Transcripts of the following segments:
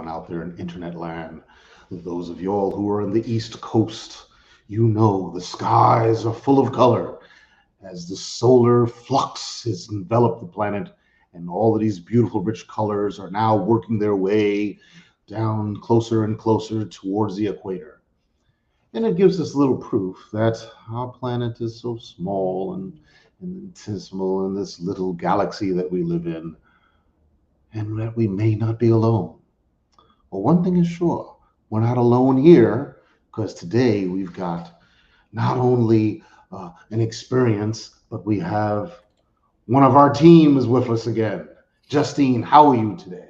everyone out there in internet land. Those of y'all who are in the East Coast, you know the skies are full of color as the solar flux has enveloped the planet, and all of these beautiful, rich colors are now working their way down closer and closer towards the equator. And it gives us little proof that our planet is so small and infinitesimal in this little galaxy that we live in, and that we may not be alone. Well, one thing is sure, we're not alone here, because today we've got not only an experience, but we have one of our team is with us again. Justine, how are you today?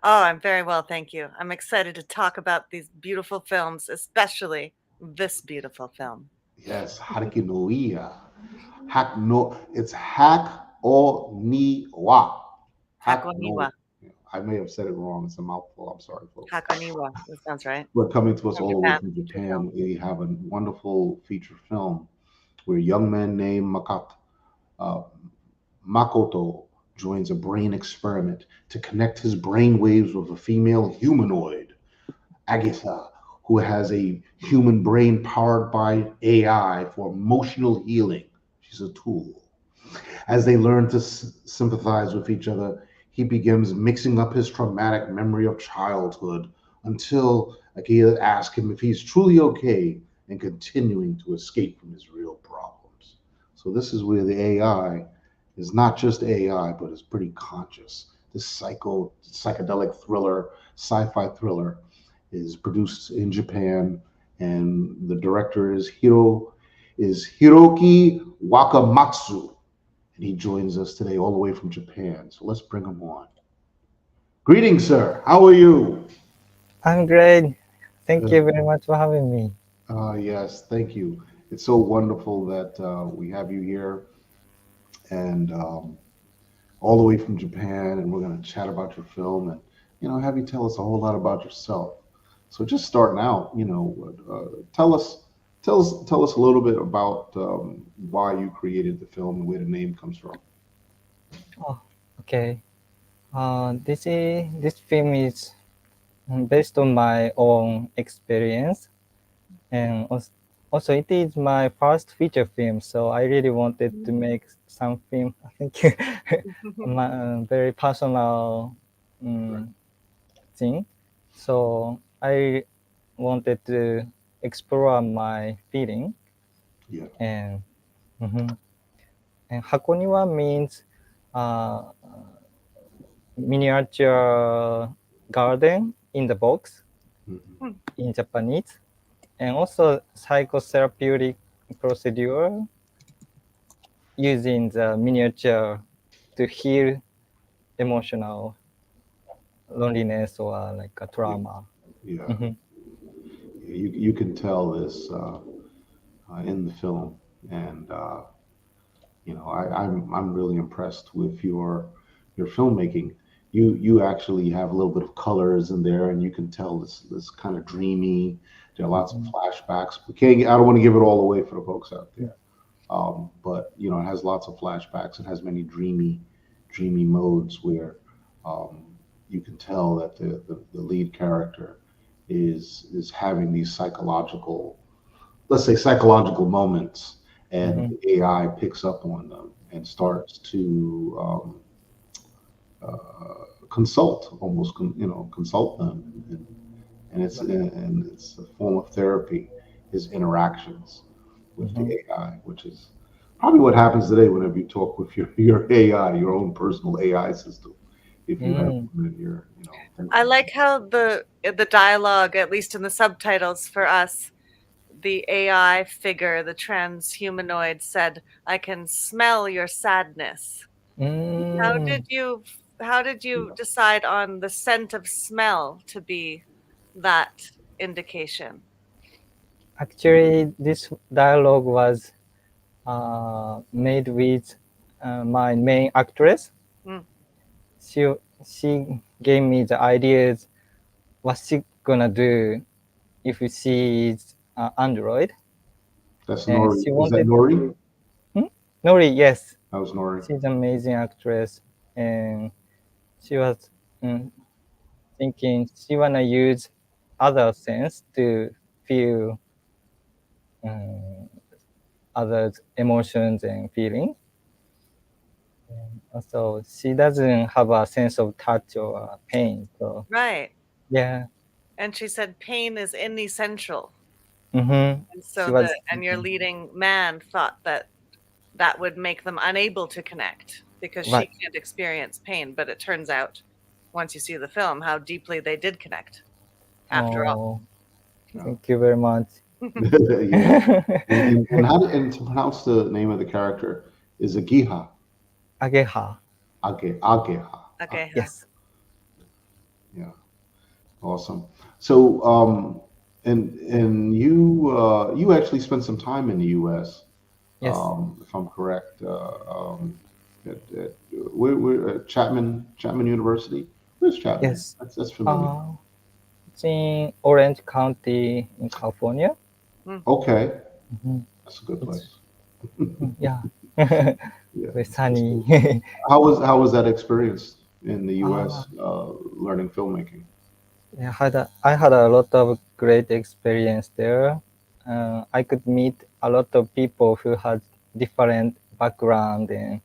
Oh, I'm very well, thank you. I'm excited to talk about these beautiful films, especially this beautiful film. Yes, Hariki no Iya. Hack no, it's hack o ni wa. Hack no. Hakoniwa. I may have said it wrong. It's a mouthful. I'm sorry, folks. Hakoniwa. That sounds right. We're coming to us From all the way Japan, from feature film. Japan. We have a wonderful feature film where a young man named uh, Makoto joins a brain experiment to connect his brain waves with a female humanoid, Agatha, who has a human brain powered by AI for emotional healing. She's a tool. As they learn to sympathize with each other, he begins mixing up his traumatic memory of childhood until Akia asks him if he's truly okay and continuing to escape from his real problems. So this is where the AI is not just AI, but is pretty conscious. This psychedelic thriller, sci-fi thriller, is produced in Japan, and the director is Hiroki Wakamatsu, and he joins us today all the way from Japan. So let's bring him on. Greetings, sir. How are you? I'm great. Thank you Good. very much for having me. Yes, thank you. It's so wonderful that we have you here, and all the way from Japan, and we're going to chat about your film and have you tell us a whole lot about yourself. So just starting out, tell us a little bit about why you created the film and where the name comes from. Oh, okay. This film is based on my own experience, and also it is my first feature film. So I really wanted to make something. I think my very personal Right. um, thing. So I wanted to explore my feeling, Yeah. and mhm. And Hakoniwa means uh, miniature garden in the box Hmm. in Japanese, and also psychotherapeutic procedure using the miniature to heal emotional loneliness or like a Yeah. trauma. Yeah. Mhm. You can tell this in the film, and I'm really impressed with your filmmaking. You actually have a little bit of colors in there, and you can tell this kind of dreamy. There are lots of Mhm. flashbacks. We can't. I don't want to give it all away for the folks out there, but it has lots of flashbacks. It has many dreamy modes where um, you can tell that the lead character is having these let's say psychological moments, and Mhm. the AI picks up on them and starts to consult, almost consult them, and it's a form of therapy. His interactions with the Mhm. AI, which is probably what happens today whenever you talk with your AI, your own personal AI system, if you have Mm. one in your I thinking. like how the dialogue, at least in the subtitles for us, the AI figure, the transhumanoid, said, "I can smell your sadness." How did Mm. you how did you Yeah. decide on the scent of smell to be that indication? Actually, this dialogue was made with my main actress. Mm, She she gave me the ideas what she gonna do if she is Android, That's and Nori. she Is that wanted Nori? to. Nori, yes, That was Nori. she's an amazing actress, and she was. Mm, thinking she wanna use other sense to feel um, other emotions and feelings. Also, she doesn't have a sense of touch or pain. So Right. yeah, And she said pain is inessential. And she so was and your thinking, leading man thought that that would make them unable to connect because she right. can't experience pain. But it turns out, once you see the film, how deeply they did connect after all. Oh, Yeah. thank you very much. Yeah. And how to, and to pronounce the name of the character is Agiha. Ageha. Ageha. Okay. Yes. Yeah. Awesome. So, and you actually spent some time in the U.S. Yes. If I'm correct, at Chapman University. Where's Chapman? Yes. That's familiar. Uh, it's in Orange County in California. Mm. Okay, Mhm. that's a good It's place. yeah, Yeah, very that's sunny. good. How was that experience in the uh, U.S. Learning filmmaking? I had a lot of great experience there. I could meet a lot of people who had different background and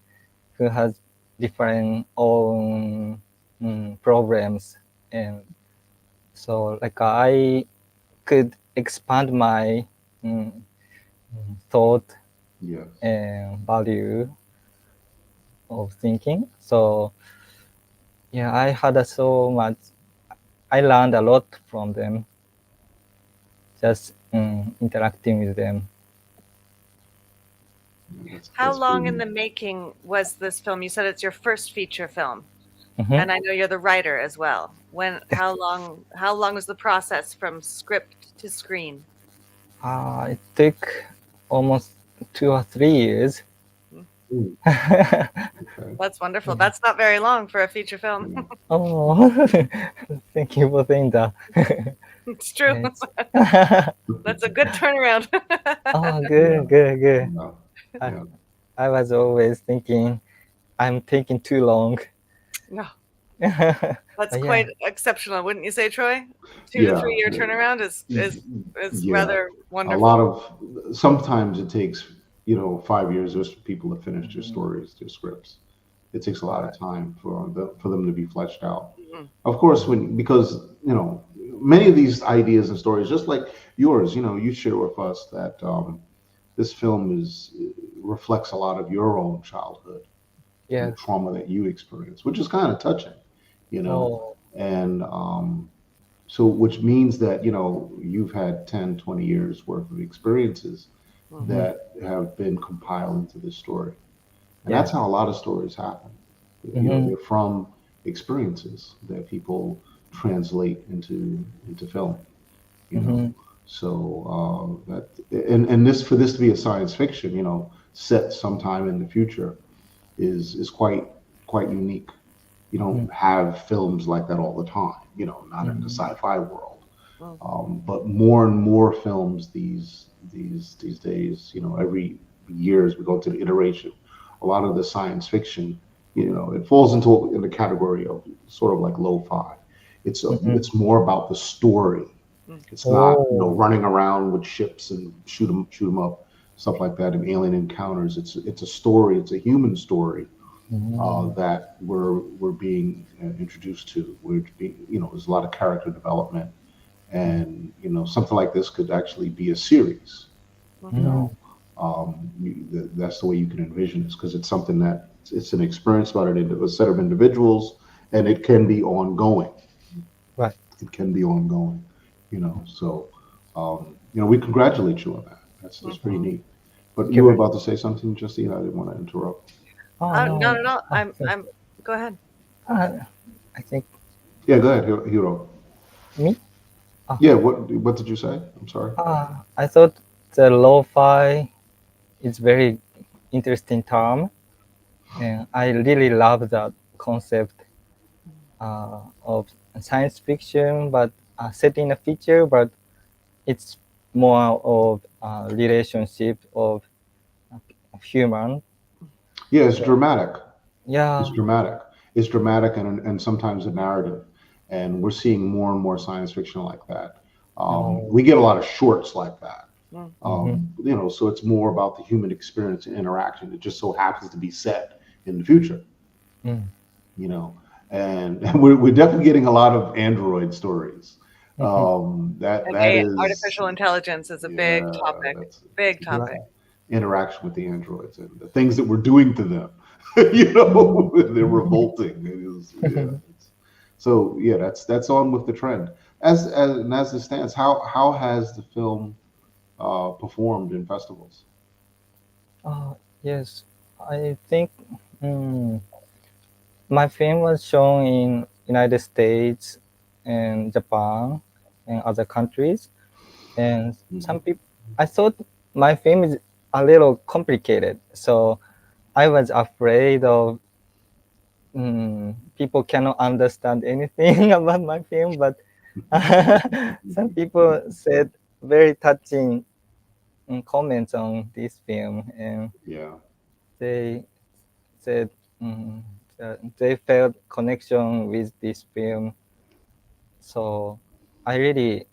who has different own problems, and so like I could expand my mm, thought Yes. and value of thinking. So yeah, I had so much. I learned a lot from them, just interacting with them. Yeah, How that's pretty long in neat. the making was this film? You said it's your first feature film, Hmm. and I know you're the writer as well. When Yes. how long was the process from script to screen? It took almost 2 or 3 years. Mm, Mm, okay. that's wonderful. That's not very long for a feature film. Yeah. Oh, thank you for saying that. It's true. It's That's a good turnaround. oh, Yeah. good, good, good. Yeah. I, Yeah. I was always thinking I'm taking too long. No, that's But yeah, quite exceptional, wouldn't you say, Troy? Two to Yeah. 3 year turnaround is Yeah. rather A wonderful. lot of sometimes it takes 5 years just for people to finish their mhm, stories, their scripts. It takes a lot of right. time for them to be fleshed out. Mhm. Of course, when because many of these ideas and stories, just like yours, you share with us that this film reflects a lot of your own childhood and the Yeah. trauma that you experienced, which is kind of touching, you know, Oh, and so which means that you've had 10, 20 years worth of experiences Mhm. hmm, that have been compiled into this story, and yeah. that's how a lot of stories happen. Hmm. They're from experiences that people translate into film. You know, Hmm. so that and this for this to be a science fiction, set sometime in the future is quite unique. You Hmm. don't have films like that all the time. Not in the Hmm. sci-fi world. Mm. But more and more films these days, every year as we go through the iteration, a lot of the science fiction, it falls in the category of sort of like lo-fi. Hmm. It's more about the story. Mm. It's not Oh. running around with ships and shoot 'em up, stuff like that, and alien encounters. It's a story. It's a human story Hmm. that we're being introduced to. There's a lot of character development, and something like this could actually be a series. You Mhm. Hmm. know, that's the way you can envision this because it's something that it's an experience about a set of individuals, and it can be ongoing. Right. It can be ongoing. So we congratulate you on that. That's pretty Mhm. neat. But Thank you you were very about much. to say something, Justine. I didn't want to interrupt. Oh No, no. no, no. Sorry. Go ahead. Uh, I think Yeah, go ahead, Hiro. me. Oh, Yeah, what did you say? I'm sorry. I thought the lo-fi is very interesting term, and I really love that concept of science fiction, but set in a future, but it's more of relationship of human. Yeah, it's So dramatic. It's yeah, dramatic. It's dramatic and sometimes a narrative. and we're seeing more and more science fiction like that. Oh. We get a lot of shorts like that. Mhm. So it's more about the human experience and interaction. It just so happens to be set in the future, Mm. you know, and we're definitely getting a lot of Android stories. Mhm. And That is, artificial intelligence is a big yeah, topic. that's Big a topic. Right. interaction with the androids and the things that we're doing to them. They're revolting. It is, yeah. So yeah, that's on with the trend. As it stands, how has the film performed in festivals? Yes, I think mm, my film was shown in United States and Japan and other countries. And Hmm. some people, I thought my film is a little complicated, so I was afraid of people cannot understand anything about my film. But some people said very touching comments on this film, and Yeah, they said that they felt connection with this film. So I really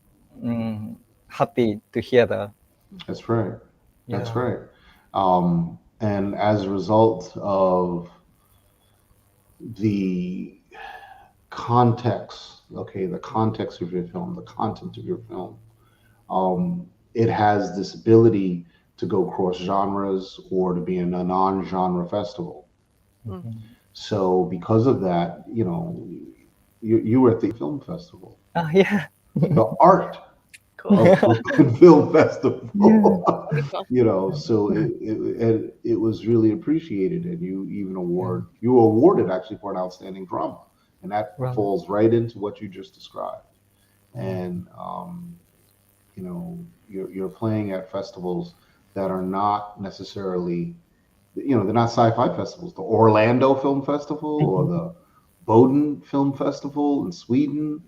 happy to hear that. that's right. That's Yeah. right. And as a result of the context, okay, the context of your film, the content of your film, it has this ability to go cross genres or to be in a non-genre festival. Mm. Mhm. So because of that, you were at the film festival, Yeah. the art Cool. of Brooklyn Film Yeah. Festival. Beautiful. So it was really appreciated, and Yeah. you were awarded actually for an outstanding drama, and that Right. falls right into what you just described. Oh. And you're playing at festivals that are not necessarily, they're not sci-fi festivals. The Orlando Film Festival or the Boden Film Festival in Sweden,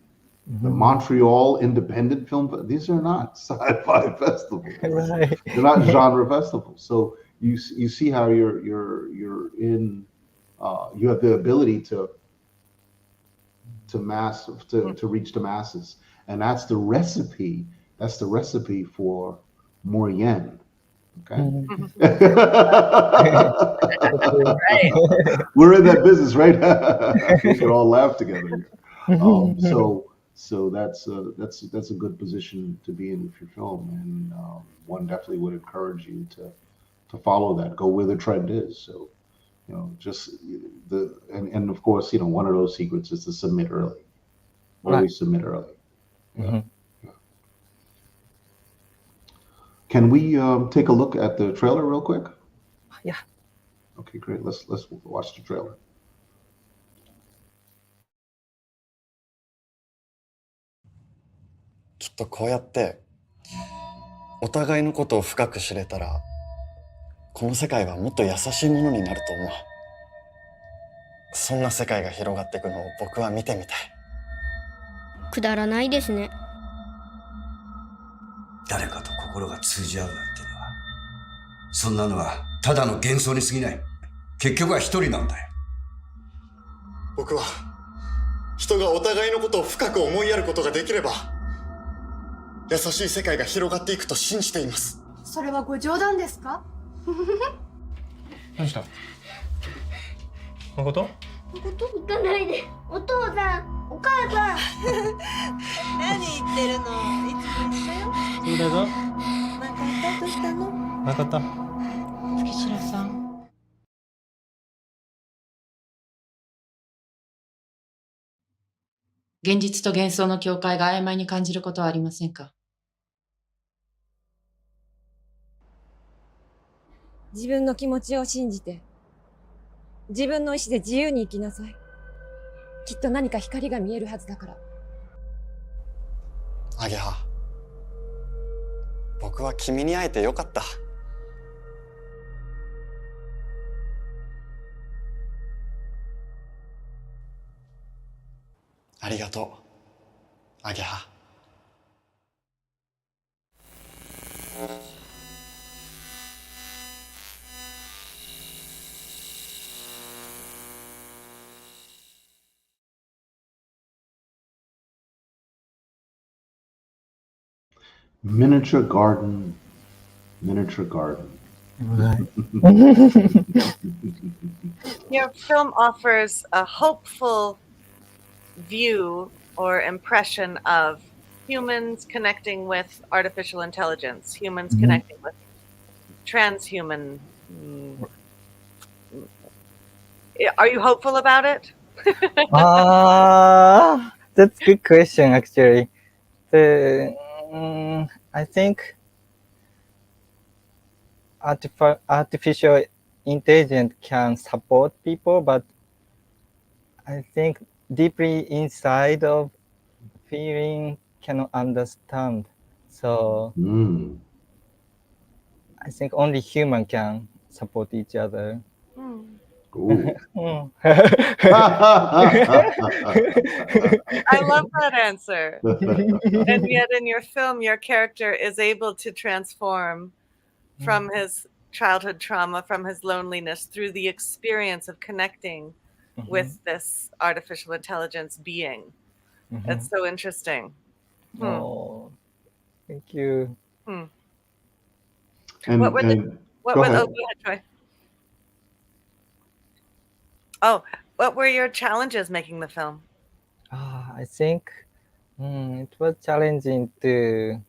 the Mhm. Montreal Independent These are not sci-fi festivals. Right. They're not genre festivals. So you see how you're in, you have the ability Mm. to reach the masses, and that's the recipe. That's the recipe for more yen. Okay. Mhm. Right. We're in that business, right? We can all laugh together here. So that's a good position to be in with your film, and one definitely would encourage you to follow that, go where the trend is. So just and of course, one of those secrets is to submit early. Right. Always submit early. Yeah. Mhm. Yeah. Can we take a look at the trailer real quick? Yeah. Okay, great. Let's watch the trailer. きっとこうやってお互いのことを深く知れたらこの世界はもっと優しいものになると思う。そんな世界が広がっていくのを僕は見てみたい。くだらないですね。誰かと心が通じ合うなんてのは、そんなのはただの幻想に過ぎない。結局は一人なんだよ。僕は人がお互いのことを深く思いやることができれば優しい世界が広がっていくと信じています。それはご冗談ですか？どうした？誠？行かないで。お父さん、お母さん。何言ってるの？いつも一緒よ。それが？なんかあったとしたの？なかった。月城さん。現実と幻想の境界が曖昧に感じることはありませんか？自分の気持ちを信じて、自分の意志で自由に生きなさい。きっと何か光が見えるはずだから。アゲハ、僕は君に会えてよかった。ありがとう、アゲハ。Miniature garden, miniature garden. Right. Your film offers a hopeful view or impression of humans connecting with artificial intelligence, humans Mhm. connecting with transhuman. mm, Are you hopeful about it? That's a good question, actually. I think artificial intelligence can support people, but I think deeply inside of feeling cannot understand. So Mm. I think only human can support each other. Hmm. Ooh. Mm. I love that answer. And yet, in your film, your character is able to transform from his childhood trauma, from his loneliness, through the experience of connecting with this artificial intelligence being. It's so interesting. Hmm. Oh, thank you. Hmm. What and were the and what go were oh, ahead. go ahead, Troy. Oh, what were your challenges making the film? I think it was challenging to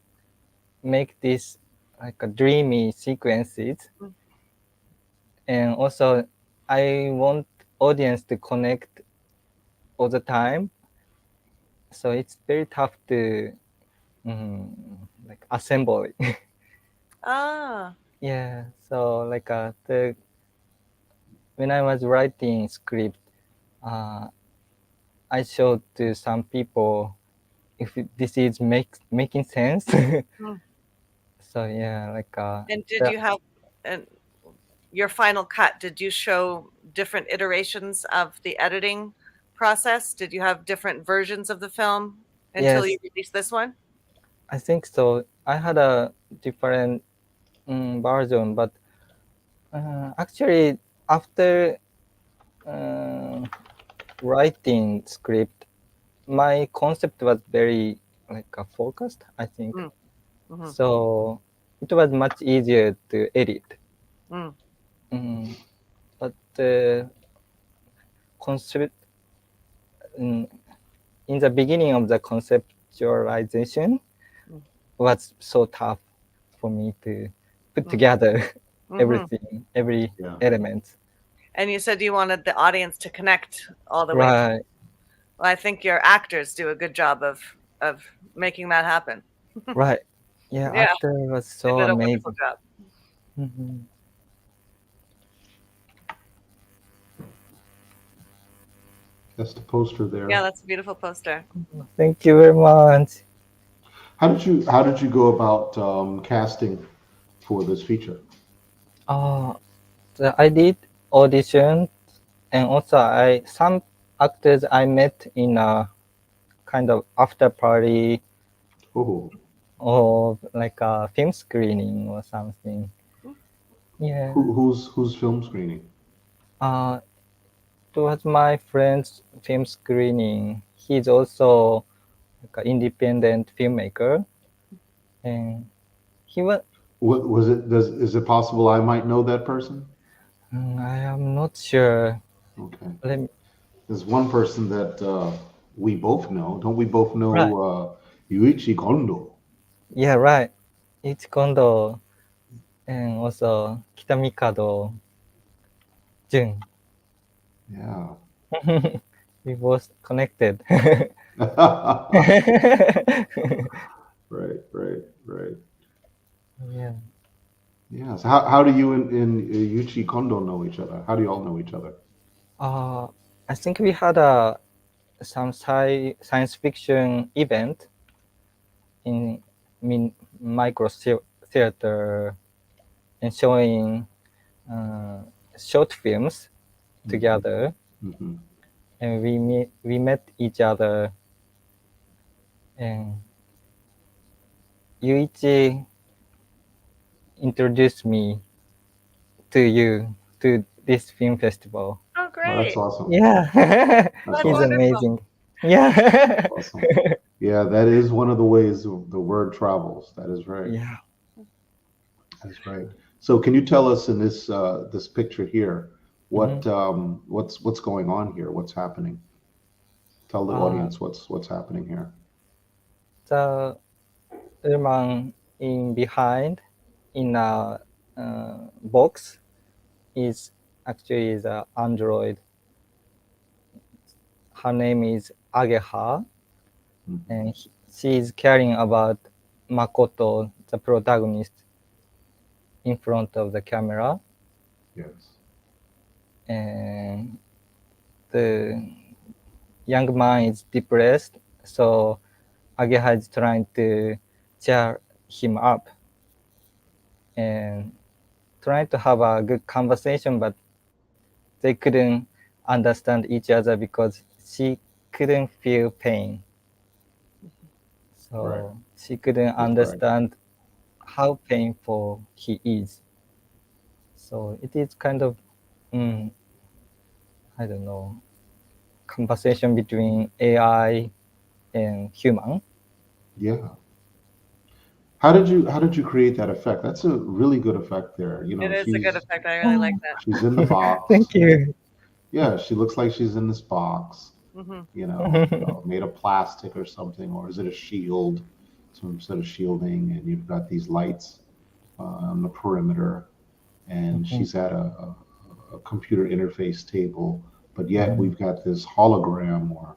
make this like a dreamy sequences, Mm. and also I want audience to connect all the time. So it's very tough to like assemble it. Ah. Yeah. So like the when I was writing script, uh, I showed to some people if this is making sense. Hmm. So yeah, like And did you have and your final cut? Did you show different iterations of the editing process? Did you have different versions of the film until you yes, released this one? I think so. I had a different version, but actually after uh, writing script, my concept was very like focused, I think. Mm. Hmm. So it was much easier to edit. Mm. Mm, but the concept mm, in the beginning of the conceptualization Mm. was so tough for me to put Mm. together Hmm. everything, every Yeah. element. And you said you wanted the audience to connect all the way through. Right, Well, I think your actors do a good job of making that happen. right. Yeah, Yeah, actor was they so did a wonderful amazing. job. Mhm. That's the poster Yeah, there. that's a beautiful poster. Thank you very much. How did you go about casting for this feature? Uh, I did audition, and also I some actors I met in a kind of after party Oh, or like a film screening or something. Yeah. who's film screening? Uh, it was my friend's film screening. He's also like an independent filmmaker, and he was. What was it? Is it possible I might know that person? I am not sure. Okay. Let me, There's one person that we both know. Don't we both know right. Yuichi Kondo? Yeah, right. It's Kondo and also Kitamikado Jun. Yeah. We both connected. Right, right, right. Yeah. Yeah. So how do you and Yuichi Kondo know each other? How do you all know each other? Uh, I think we had some science fiction event in micro theater and showing uh, short films Hmm. together, Hmm. and we met each other, and Yuichi introduced me to you to this film festival. Oh, Oh, that's great. awesome. Yeah, That's That's he's awesome. wonderful. amazing. Yeah. Awesome. Yeah, that is one of the ways the word travels. That is right. Yeah. That's right. So, can you tell us in this picture here Mhm. what's going on here? What's happening? Tell the Uh, audience what's happening here. the woman in behind in a box is actually the android. Her name is Ageha, Mhm. and she is caring about Makoto, the protagonist, in front of the camera, Yes. and the young man is depressed, so Ageha is trying to cheer him up and trying to have a good conversation, but they couldn't understand each other because she couldn't feel pain. Right. So she couldn't That's right. understand how painful he is. So it is kind of, mm, I don't know, conversation between AI and human. Yeah. How did you create that effect? That's a really good effect there. It is a good effect. I really like Oh, that. She's in the box. thank you. Yeah, she looks like she's in this box, Hmm. made of plastic or something, or is it a shield, some sort of shielding, and you've got these lights on the perimeter, and she's at a computer interface table, but yet we've got this hologram or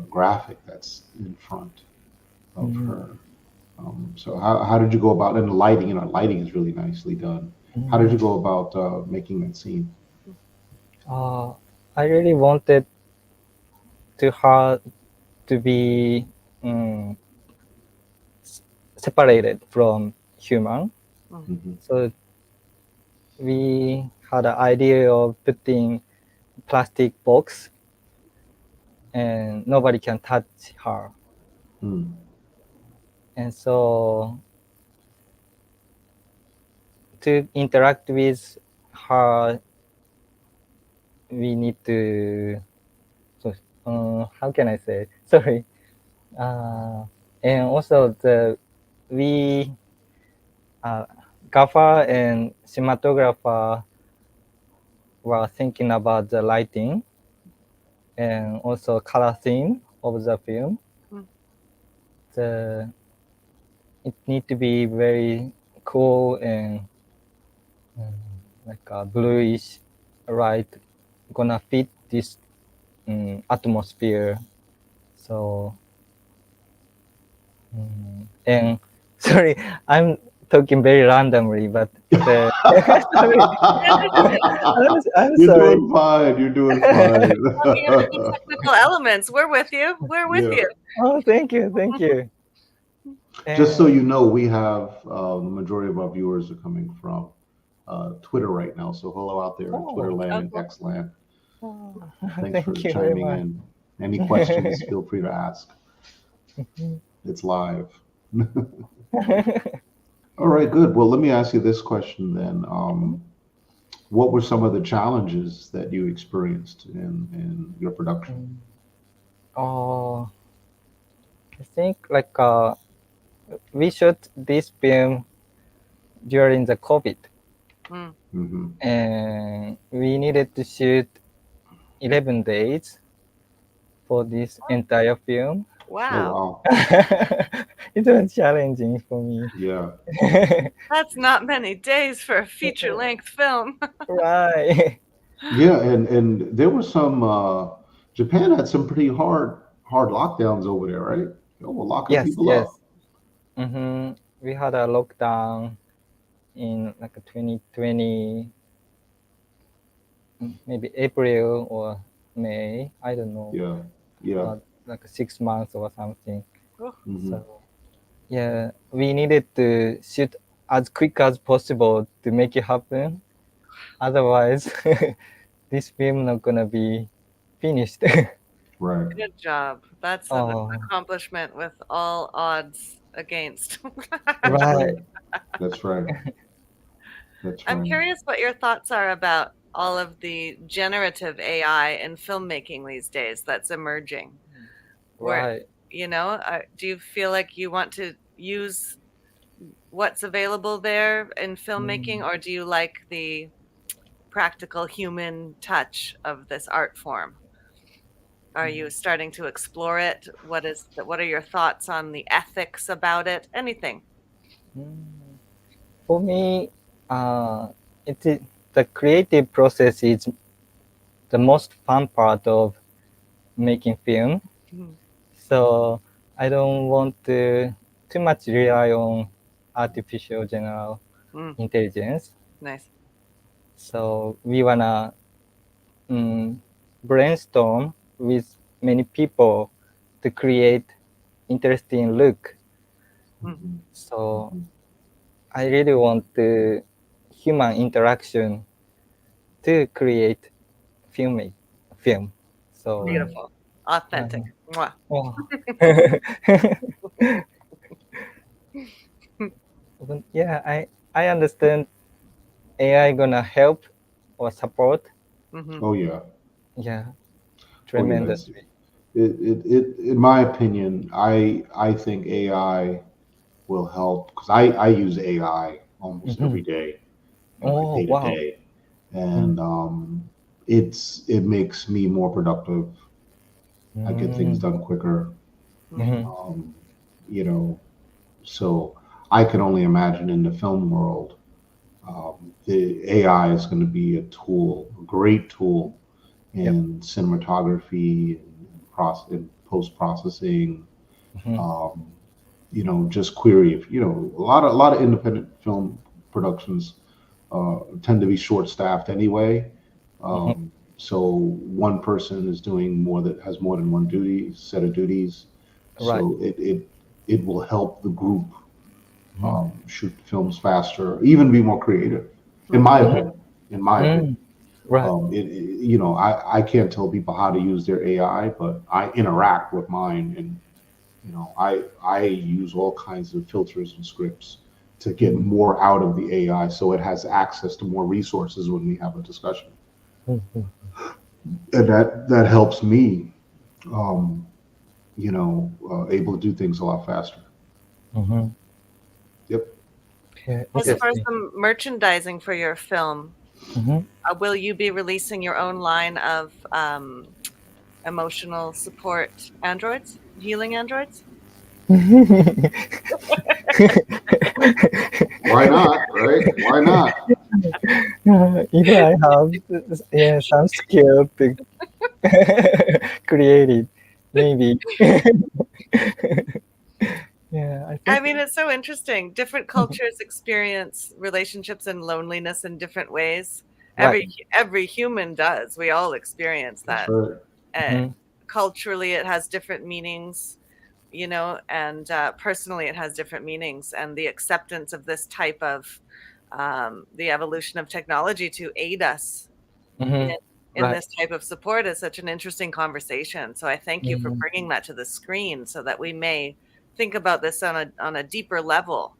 graphic that's in front of her. So how did you go about, and the lighting, lighting is really nicely done. How did you go about making that scene? uh, I really wanted to her to be um, separated from human. Hmm. So we had an idea of putting plastic box and nobody can touch her. Mm. And so to interact with her, we need to. So, how can I say? Sorry. Uh, and also we uh, gaffer and cinematographer were thinking about the lighting and also color theme of the film. The it need to be very cool and like a bluish light gonna fit this atmosphere. So and sorry, I'm talking very randomly, but the sorry, I'm You're sorry. doing fine. You're doing Talking about the fine. technical elements. We're with you. We're with Yeah. you. Oh, thank you. Just so And you know, we have the majority of our viewers are coming from Twitter right now. So hello out there in Twitter oh, land Oh, and cool. X land. oh, Thanks for thank you very chiming much. in. Any questions, feel free to ask. It's live. All right, good. Well, let me ask you this question then. What were some of the challenges that you experienced in your production? Oh, I think like we shot this film during the COVID, Mm. Hmm. and we needed to shoot 11 days for this entire film. Oh, Wow. wow. It was challenging for me. Yeah. That's not many days for a feature length film. Right. Yeah, and there were some Japan had some pretty hard lockdowns over there, right? They were locking Yes, people yes. up. We had a lockdown in like 2020, maybe April or May. I don't know, Yeah. Yeah. like 6 months or something. Oh, Hmm. So yeah, we needed to shoot as quick as possible to make it happen. Otherwise, this film not gonna be finished. Right. good job. That's an Oh, accomplishment with all odds against. That's right. right. That's right. That's I'm right. curious what your thoughts are about all of the generative AI in filmmaking these days that's emerging. Where Right. You know, do you feel like you want to use what's available there in filmmaking, or do you like the practical human touch of this art form? Are you starting to explore it? What are your thoughts on the ethics about it? Anything. For me, it is the creative process is the most fun part of making film. Mhm. So I don't want to too much rely on artificial general Mm, intelligence. nice. So we wanna brainstorm with many people to create interesting look. Mm. So I really want the human interaction to create film. So Right. Beautiful. Authentic. Mwah. oh. But yeah, I understand AI gonna help or support. Hmm. Oh yeah. Yeah, Oh yeah. It's tremendously. in my opinion, I think AI will help because I use AI almost Hmm. every day, Oh day to wow. day, and it makes me more productive. I get things Mm-hmm. done quicker. Hmm. Um, you know, so I can only imagine in the film world, the AI is going to be a tool, a great tool Yep. in cinematography and post processing. Mm-hmm. Um, just query. A lot of independent film productions tend to be short staffed anyway. Mm-hmm. So one person is doing has more than one set of duties. Right. So it will help the group Mm-hmm. shoot films faster, even be more creative. In Hmm. my Mm-hmm. opinion, in my opinion, Mm. Right. I can't tell people how to use their AI, but I interact with mine, and I use all kinds of filters and scripts to get more out of the AI, so it has access to more resources when we have a discussion, Mm-hmm. and that helps me, um, able to do things a lot faster. Mm-hmm. Yep. Yeah, As for interesting. some merchandising for your film, Mm-hmm. will you be releasing your own line of emotional support androids, healing androids? Why not? Right? Why not? If I have some skill to create it, maybe. Yeah, I I think. mean, it's so interesting. Different cultures experience relationships and loneliness in different ways. Right. Every human does. We all experience That's that. right. Uh, Mm-hmm. Culturally, it has different meanings, and personally, it has different meanings. And the acceptance of this type of the evolution of technology to aid us Mm-hmm. in, in Right. this type of support is such an interesting conversation. So I thank you for Mm-hmm. bringing that to the screen so that we may think about this on a deeper level.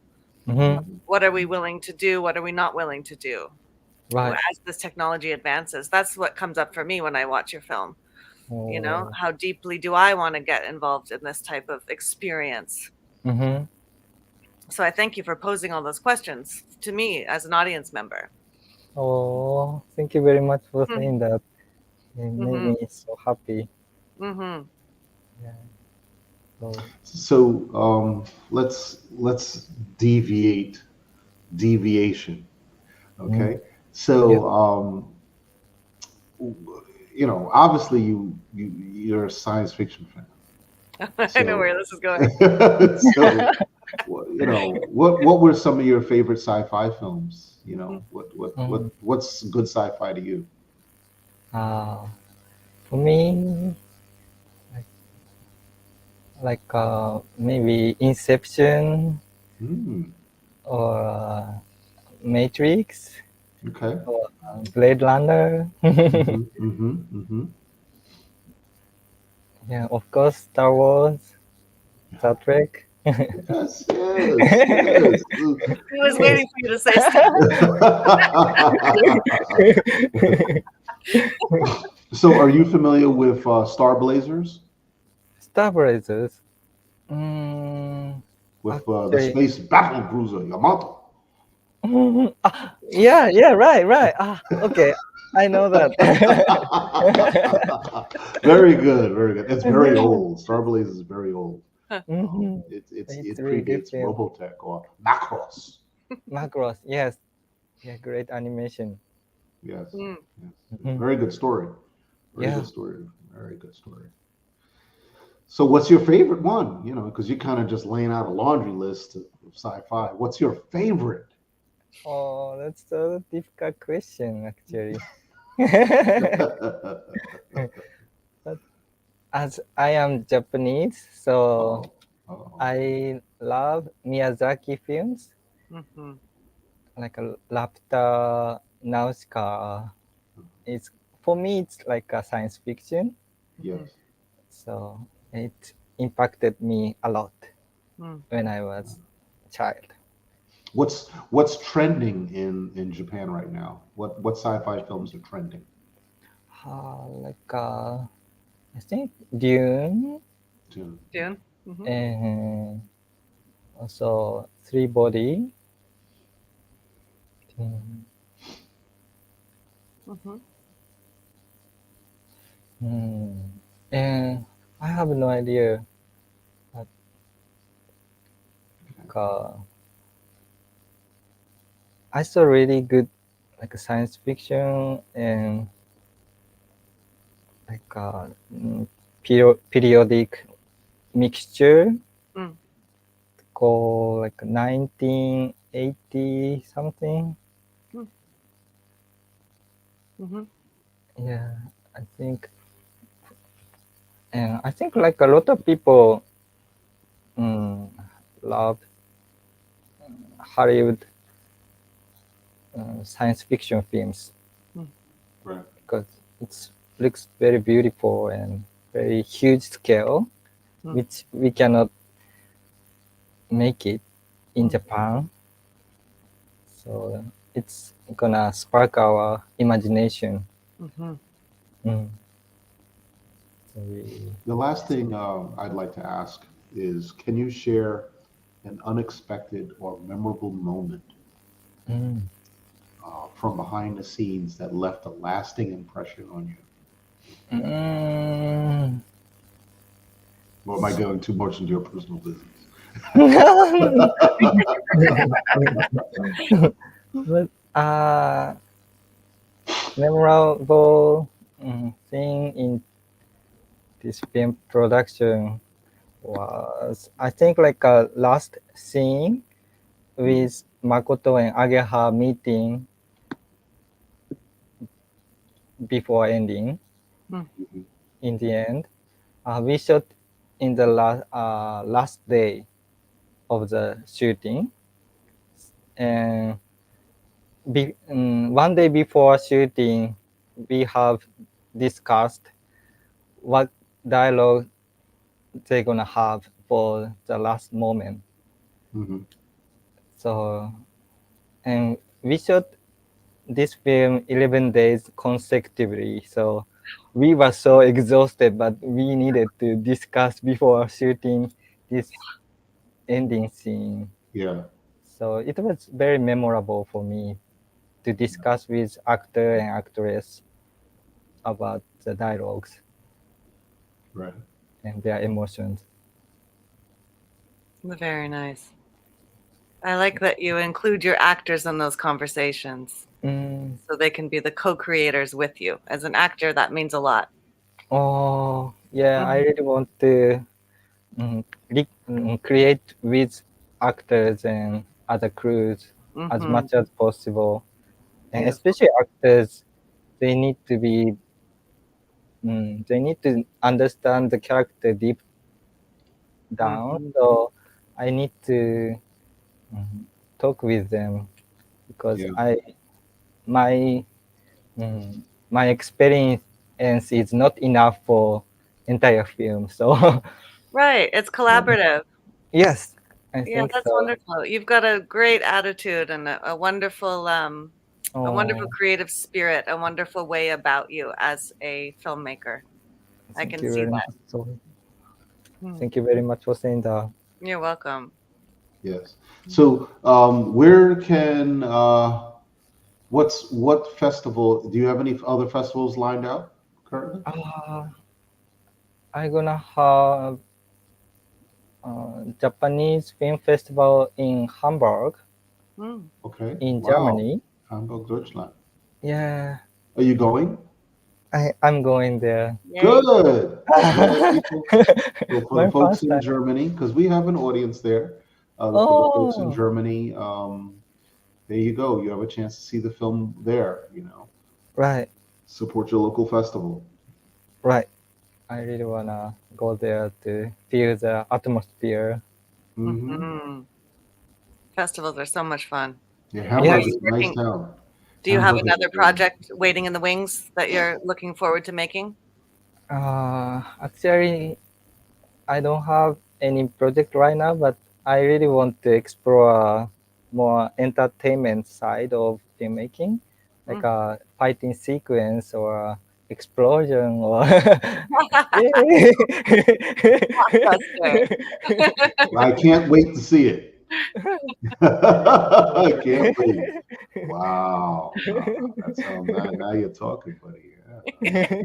Mm-hmm. What are we willing to do? What are we not willing to do Right. as this technology advances? That's what comes up for me when I watch your film. Oh. How deeply do I want to get involved in this type of experience? Mm-hmm. So I thank you for posing all those questions to me as an audience member. Oh, thank you very much for Mm-hmm. saying that. It made Mm-hmm. me so happy. Mm-hmm. Yeah. So. So let's deviation. Mm. Okay. Yep. So obviously you're a science fiction fan. I know where So this is going. so what were some of your favorite sci-fi films? Mm. What's good sci-fi to you? Uh, for me, maybe Inception Hmm. or Matrix Okay. or Blade Runner. Mm-hmm, mm-hmm, mm-hmm. Yeah, of course, Star Wars, Star Trek. Yes, yes, yes. He was waiting for you to say stuff. So, are you familiar with Star Blazers? Star Blazers. Mm, with the actually, space battle cruiser Yamato. yeah, right. Okay, I know that. Very good, very good. It's very old. Starblaze is very old. Mhm. It's It really good predates film. Robotech or Macross. Macross, yes, yeah, great animation. Yes, Mm. yes. Mhm. Very good story. Very Yeah. good story. Very good story. So, what's your favorite one? You know, because you're kind of just laying out a laundry list of sci-fi. What's your favorite? Oh, that's a difficult question, actually. But as I am Japanese, so Oh, oh, I love Miyazaki films Hmm. like a Raptor, Nausicaa. It's for me, it's like a science fiction, yes. so it impacted me a lot Mm. when I was child. What's trending in Japan right now? What sci-fi films are trending? Like I think Dune Too? Dune. Hmm. and also Three Body. Hmm. Hmm. And I have no idea. But, I saw really good like science fiction and like periodic mixture Mm. called like 1980 something. Mm-hmm. Yeah, I think, and I think like a lot of people mm, love Hollywood science fiction films Mm. Right. because it looks very beautiful and very huge scale, Mm. which we cannot make it in Mm. Japan. So it's gonna spark our imagination. Mm-hmm. Mm. So we, The last thing I'd like to ask is, can you share an unexpected or memorable moment mm. from behind the scenes that left a lasting impression on you? Mm. Or am I going too much into your personal business? But memorable thing in this film production was I think like a last scene Mhm, with Makoto and Ageha meeting before ending. Mm. mhm, In the end, we shot in the last day of the shooting, and one day before shooting, we have discussed what dialogue they're gonna have for the last moment. mhm. So, and we shot this film 11 days consecutively. So we were so exhausted, but we needed to discuss before shooting this ending scene. Yeah, So it was very memorable for me to discuss with actor and actress about the dialogues right. and their emotions. Very nice. I like that you include your actors in those conversations Mm, so they can be the co-creators with you. As an actor, that means a lot. oh, yeah, I Mhm. really want to create with actors and other crews as Mhm. much as possible. And Beautiful. especially actors, they need to be, they need to understand the character deep down. Mhm. So I need to mm, talk with them because Yeah, my mm, my experience is not enough for entire film. So Right. It's collaborative. yes, I Yeah, think that's so. wonderful. You've got a great attitude and a wonderful Oh, creative spirit, a wonderful way about you as a filmmaker. I thank can you see very that. much. So Thank you very much for saying that. You're welcome. Yes. So, where can what festival? Do you have any other festivals lined out currently? I'm gonna have Japanese Film Festival in Hamburg, Okay. in Wow. Germany. Hamburg, Deutschland. Yeah, Are you going? I'm going there. Good. Well, people, so for the My folks first in time. Germany, because we have an audience there, for the folks in Oh, Germany, there you go. You have a chance to see the film there. right, Support your local festival. right. I really wanna go there to feel the atmosphere. Mhm. Festivals are so much fun. Yeah, Yes. Hamburg is a nice town. Do you have Hamburg is another a very nice project waiting in the wings that you're looking forward to making? Actually, I don't have any project right now, but I really want to explore more entertainment side of filmmaking, like a fighting sequence or explosion or Blockbuster. I can't wait to see it. I can't wait. Wow. That's how now you're talking, buddy. Yeah.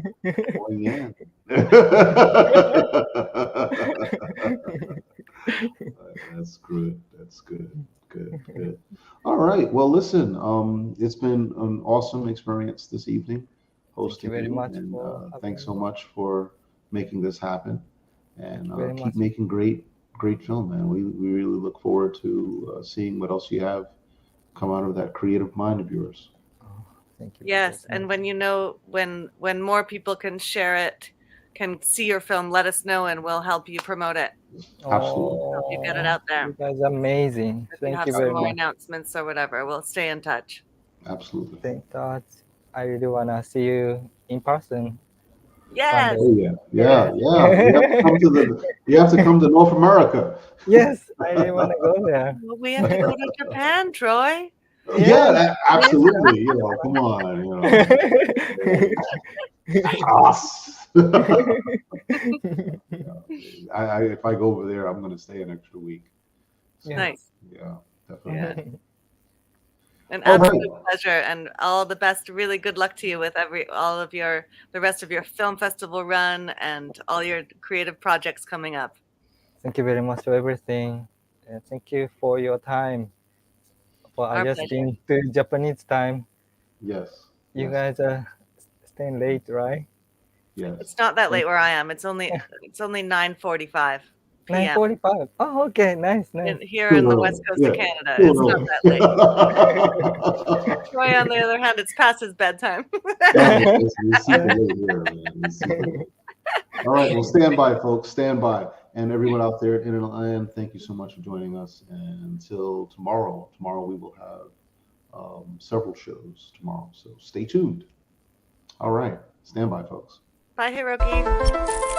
Going in. That's good. That's good. Good. Good. All right. Well, listen. It's been an awesome experience this evening Thank you hosting very you, much and for having thanks so me. much for making this happen. And Thank you very keep much. making great film, man. We really look forward to seeing what else you have come out of that creative mind of yours. Thank you. Yes, and when more people can share it, can see your film, let us know and we'll help you promote it. Absolutely. Help you get it out there. You guys are amazing. If you Thank have you some very more much. announcements or whatever, we'll stay in touch. Absolutely. Thank God. I really wanna see you in person. Yes. Oh yeah, yeah, yeah. You have to come to North America. Yes, I really wanna go there. Well, we have to go to Japan, Troy. Yeah, absolutely. Come on. Us. If I go over there, I'm going to stay an extra week. So, Nice. yeah, definitely. Yeah. An All right. absolute pleasure, and all the best. Really good luck to you with the rest of your film festival run and all your creative projects coming up. Thank you very much for everything. And thank you for your time for Our adjusting to Japanese time. Yes. You Yes. guys are staying late, right? Yes. It's not that late where I am. It's only 9:45 p.m. 9:45. Oh, okay, nice. Here in the west coast of Canada. It's not that late. Troy, on the other hand, it's past his bedtime. It's super late here, man. It's super late. All right, well, stand by, folks. Stand by. And everyone out there in the land, thank you so much for joining us. And until tomorrow, we will have several shows tomorrow. So stay tuned. All right, stand by, folks. Bye, Hiroki.